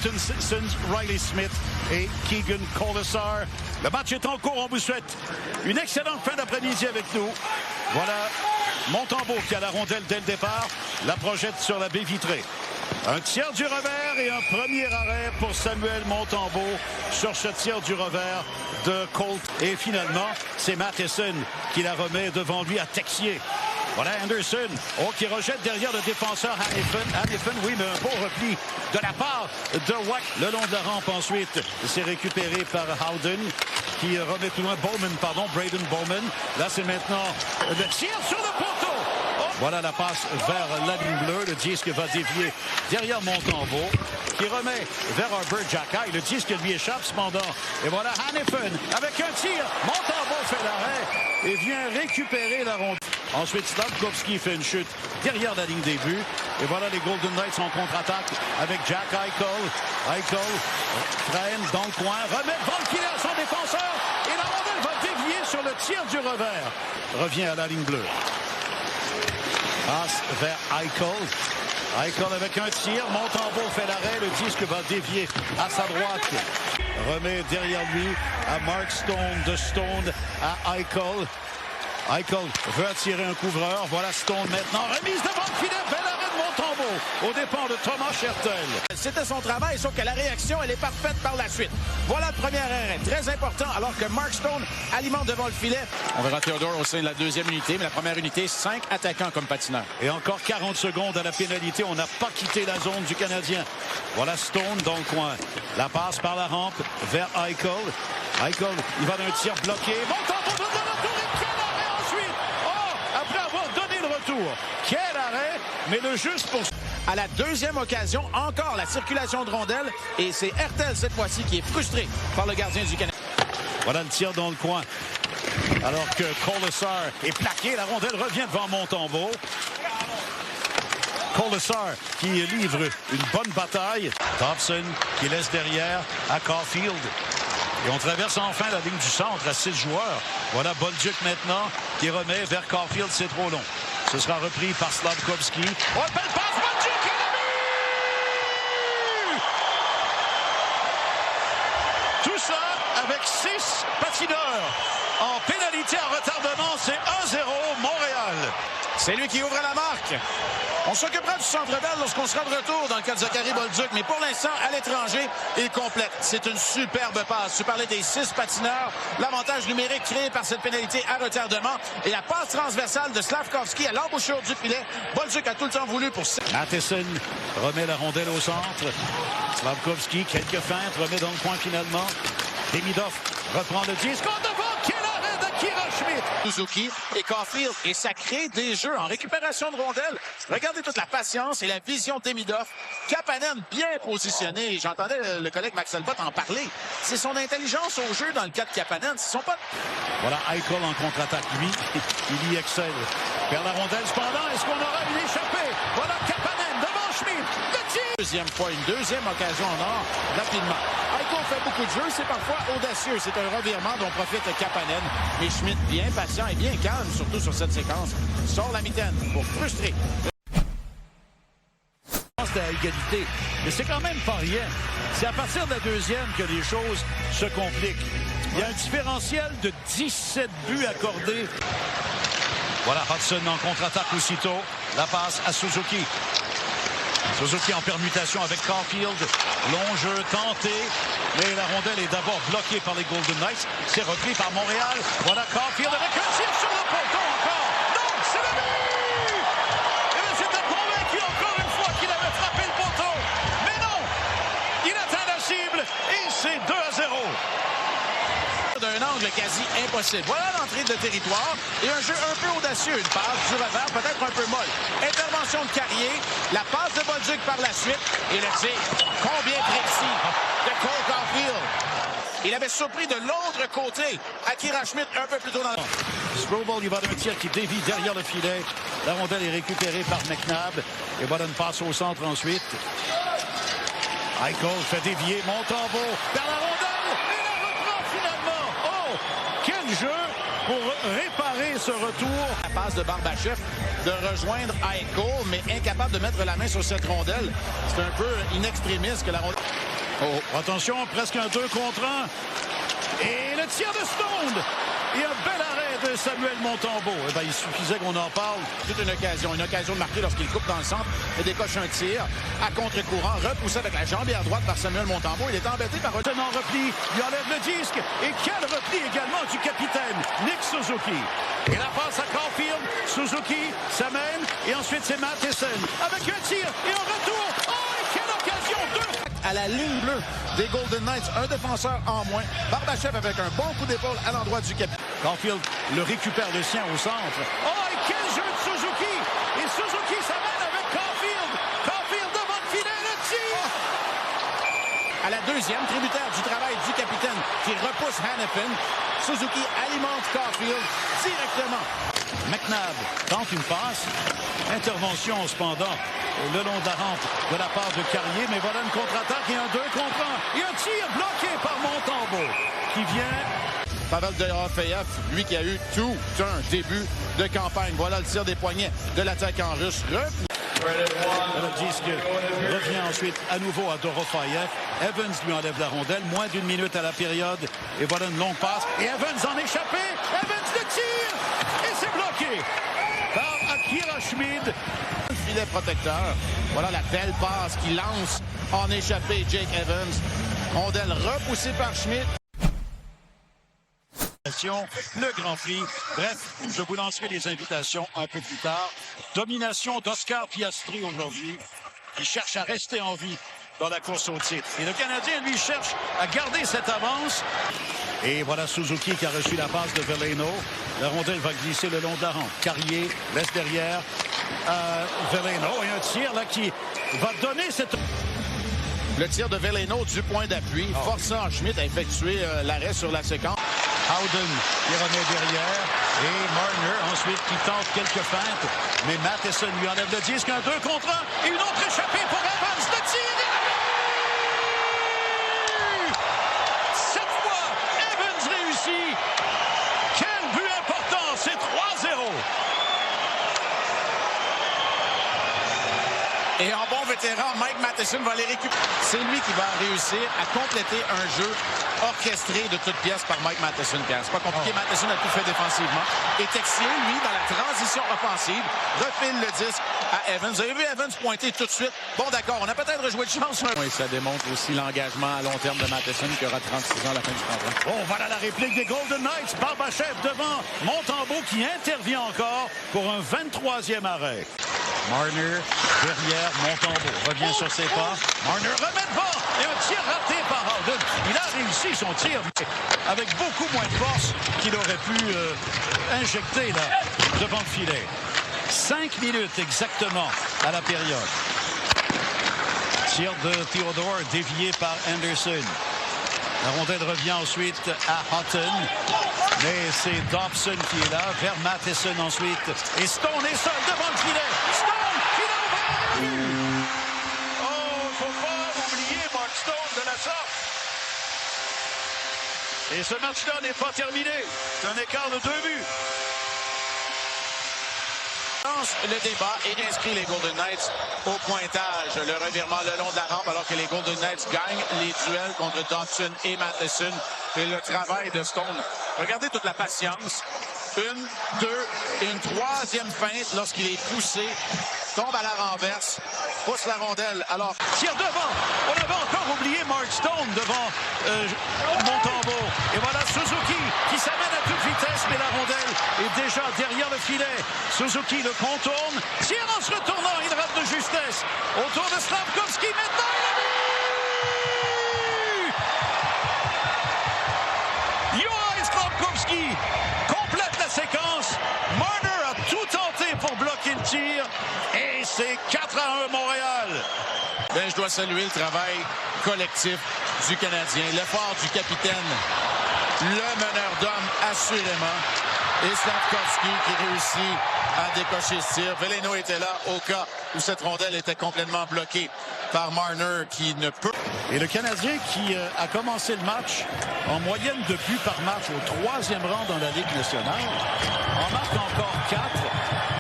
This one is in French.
Colton Sissons, Riley Smith et Keegan Colasar. Le match est en cours. On vous souhaite une excellente fin d'après-midi avec nous. Voilà Montembeault qui a la rondelle dès le départ. La projette sur la baie vitrée. Un tir du revers et un premier arrêt pour Samuel Montembeault sur ce tir du revers de Colt. Et finalement, c'est Matheson qui la remet devant lui à Texier. Voilà Anderson, qui rejette derrière le défenseur Hanifin, oui, mais un beau repli de la part de Wack le long de la rampe ensuite. C'est récupéré par Howden qui remet plus loin Braden Bowman. Là, c'est maintenant le tir sur le poteau. Voilà la passe vers la ligne bleue. Le disque va dévier derrière Montembeault qui remet vers Herbert Xhekaj. Le disque lui échappe cependant. Et voilà Hanifin avec un tir. Montembeault fait l'arrêt et vient récupérer la rondelle. Ensuite, Slafkovsky fait une chute derrière la ligne des buts. Et voilà les Golden Knights en contre-attaque avec Jack Eichel. Eichel freine dans le coin, remet devant le filet à son défenseur. Et la rondelle va dévier sur le tir du revers. Revient à la ligne bleue. Passe vers Eichel. Eichel avec un tir. Montembeault fait l'arrêt. Le disque va dévier à sa droite. Remet derrière lui à Mark Stone. De Stone à Eichel. Eichel veut attirer un couvreur. Voilà Stone maintenant. Remise devant le filet. Bel arrêt de Montembeault au départ de Thomas Hertel. C'était son travail, sauf que la réaction, elle est parfaite par la suite. Voilà le premier arrêt. Très important, alors que Mark Stone alimente devant le filet. On verra Theodore au sein de la deuxième unité, mais la première unité, 5 attaquants comme patineurs. Et encore 40 secondes à la pénalité. On n'a pas quitté la zone du Canadien. Voilà Stone dans le coin. La passe par la rampe vers Eichel. Eichel, il va d'un tir bloqué. Montembeault donne le retour. Et quel arrêt ensuite! Après avoir donné le retour. Quel arrêt! Mais le juste pour... À la deuxième occasion, encore la circulation de rondelles. Et c'est Hertel, cette fois-ci, qui est frustré par le gardien du Canada. Voilà le tir dans le coin. Alors que Colasar est plaqué. La rondelle revient devant Montembeault. Colasar qui livre une bonne bataille. Thompson qui laisse derrière à Caulfield. Et on traverse enfin la ligne du centre à 6 joueurs. Voilà Bolduc maintenant qui remet vers Caulfield. C'est trop long. Ce sera repris par Slafkovsky. Oh, belle passe, Bolduc, et le but! Tout ça avec 6 patineurs. En pénalité à retardement, c'est 1-0 Montréal. C'est lui qui ouvre la marque. On s'occupera du centre belle lorsqu'on sera de retour dans le cas de Zachary Bolduc, mais pour l'instant, à l'étranger, il complète. C'est une superbe passe. Tu parlais des 6 patineurs, l'avantage numérique créé par cette pénalité à retardement et la passe transversale de Slafkovsky à l'embouchure du filet. Bolduc a tout le temps voulu pour ça. Matheson remet la rondelle au centre. Slafkovsky, quelques feintes, remet dans le coin finalement. Demidov reprend le disque. En devant, quel arrêt d'Akira Schmidt! Suzuki et Caulfield. Et ça crée des jeux en récupération de rondelles. Regardez toute la patience et la vision d'Emidov. Kapanen bien positionné. J'entendais le collègue Max Talbot en parler. C'est son intelligence au jeu dans le cas de Kapanen. Ce sont pas... Voilà Eichel en contre-attaque. Lui, il y excelle. Vers la rondelle cependant. Est-ce qu'on aura une échappée? Voilà Kapanen devant Schmidt. Le tir! Deuxième fois, une deuxième occasion en or, rapidement. Eichel fait beaucoup de jeux, c'est parfois audacieux. C'est un revirement dont profite Kapanen. Mais Schmidt, bien patient et bien calme, surtout sur cette séquence, sort la mitaine pour frustrer. C'est à égalité, mais c'est quand même pas rien. C'est à partir de la deuxième que les choses se compliquent. Il y a un différentiel de 17 buts accordés. Voilà Hudson en contre-attaque aussitôt. La passe à Suzuki. Suzuki en permutation avec Caulfield. Long jeu tenté. Mais la rondelle est d'abord bloquée par les Golden Knights. C'est repris par Montréal. Voilà Caulfield avec un tir sur le poteau encore. Non, c'est le but! Et bien, j'étais convaincu encore une fois qu'il avait frappé le poteau. Mais non! Il atteint la cible et c'est 2-0. D'un angle quasi impossible. Voilà l'entrée de territoire et un jeu un peu audacieux. Une passe du revers, peut-être un peu molle. Intervention de Carrier, la passe de Bolduc par la suite et le tir combien précis de Cole Caulfield. Il avait surpris de l'autre côté Akira Schmidt un peu plus tôt dans le... Strobel, il va d'un tir qui dévie derrière le filet. La rondelle est récupérée par McNabb. Et voilà une passe au centre ensuite. Eichel fait dévier Montembeault vers la rondelle. Quel jeu pour réparer ce retour. La passe de Barbachev de rejoindre Eichel, mais incapable de mettre la main sur cette rondelle. C'est un peu in extremis que la rondelle... Oh, attention, presque un 2 contre 1. Et le tir de Stone. Et un bel arrêt de Samuel Montembeault. Eh bien, il suffisait qu'on en parle. C'est une occasion de marquer lorsqu'il coupe dans le centre et décoche un tir à contre-courant, repoussé avec la jambière droite par Samuel Montembeault. Il est embêté par un tenant repli, il enlève le disque. Et quel repli également du capitaine Nick Suzuki. Et la passe à Caulfield, Suzuki s'amène et ensuite c'est Matheson avec un tir et un retour. Oh, et quelle occasion! À la ligne bleue des Golden Knights, un défenseur en moins. Barbashev avec un bon coup d'épaule à l'endroit du capitaine. Caulfield le récupère le sien au centre. Oh, et quel jeu de Suzuki! Et Suzuki s'amène avec Caulfield. Caulfield devant le filet, le tir! À la deuxième, tributaire du travail du capitaine qui repousse Hanifin. Suzuki alimente Caulfield directement. McNabb tente une passe. Intervention cependant le long de la rampe de la part de Carrier. Mais voilà une contre-attaque et un 2 contre 1. Et un tir bloqué par Montembeault qui vient... Pavel Dorofeyev, lui qui a eu tout un début de campagne. Voilà le tir des poignets de l'attaquant russe. Le disque revient ensuite à nouveau à Dorofeyev. Evans lui enlève la rondelle. Moins d'une minute à la période. Et voilà une longue passe. Et Evans en échappé. Evans le tire. Et c'est bloqué par Akira Schmid. Filet protecteur. Voilà la belle passe qui lance en échappé Jake Evans. Rondelle repoussée par Schmid. Le Grand Prix. Bref, je vous lancerai les invitations un peu plus tard. Domination d'Oscar Piastri aujourd'hui, qui cherche à rester en vie dans la course au titre. Et le Canadien, lui, cherche à garder cette avance. Et voilà Suzuki qui a reçu la passe de Veleno. La rondelle va glisser le long de la rampe. Carrier laisse derrière Veleno. Et un tir là qui va donner cette... Le tir de Veleno du point d'appui, forçant Schmidt à effectuer l'arrêt sur la séquence. Howden qui remet derrière. Et Marner ensuite qui tente quelques feintes. Mais Matheson lui enlève le disque. Un 2 contre 1. Et une autre échappée pour Evans. Le tir est revenu! Cette fois, Evans réussit. Quel but important! C'est 3-0. Et en bon vétéran, Mike Matheson va les récupérer. C'est lui qui va réussir à compléter un jeu orchestré de toutes pièces par Mike Matheson. C'est pas compliqué, Matheson a tout fait défensivement. Et Texier, lui, dans la transition offensive, refile le disque à Evans. Vous avez vu Evans pointer tout de suite. Bon, d'accord, on a peut-être rejoué de chance. Oui, ça démontre aussi l'engagement à long terme de Matheson qui aura 36 ans à la fin du contrat. Bon, voilà la réplique des Golden Knights. Barbashev devant Montembeault qui intervient encore pour un 23e arrêt. Marner derrière Montembeault revient sur ses pas. Marner remet le bas et un tir raté par Howden. Il a réussi son tir avec beaucoup moins de force qu'il aurait pu injecter là, devant le filet. 5 minutes exactement à la période. Tir de Theodore dévié par Anderson. La rondelle revient ensuite à Hutton. Mais c'est Dobson qui est là, vers Matheson ensuite. Et Stone est seul devant le filet. Stone qui l'a ouvert. Oh, faut pas oublier Mark Stone de la sorte. Et ce match-là n'est pas terminé. C'est un écart de 2 buts. Le débat et inscrit les Golden Knights au pointage. Le revirement le long de la rampe alors que les Golden Knights gagnent les duels contre Dobson et Matheson. Et le travail de Stone. Regardez toute la patience. 1, 2 et une troisième feinte lorsqu'il est poussé. Tombe à la renverse. Pousse la rondelle. Alors, tire devant. On avait encore oublié Mark Stone devant Montembeault. Et voilà Suzuki qui s'amène à toute vitesse, mais la rondelle est déjà derrière le filet. Suzuki le contourne. Tire en se retournant. Il rate de justesse. Autour de Slafkovsky. Maintenant, il a vu! Juraj Slafkovsky complète la séquence. Marner a tout tenté pour bloquer le tir. Et c'est 4-1 Montréal. Ben, je dois saluer le travail collectif du Canadien, l'effort du capitaine, le meneur d'hommes assurément, et Slafkovsky qui réussit à décocher ce tir. Veleno était là au cas où cette rondelle était complètement bloquée par Marner qui ne peut... Et le Canadien qui a commencé le match en moyenne de buts par match au 3e rang dans la Ligue nationale en marque encore 4.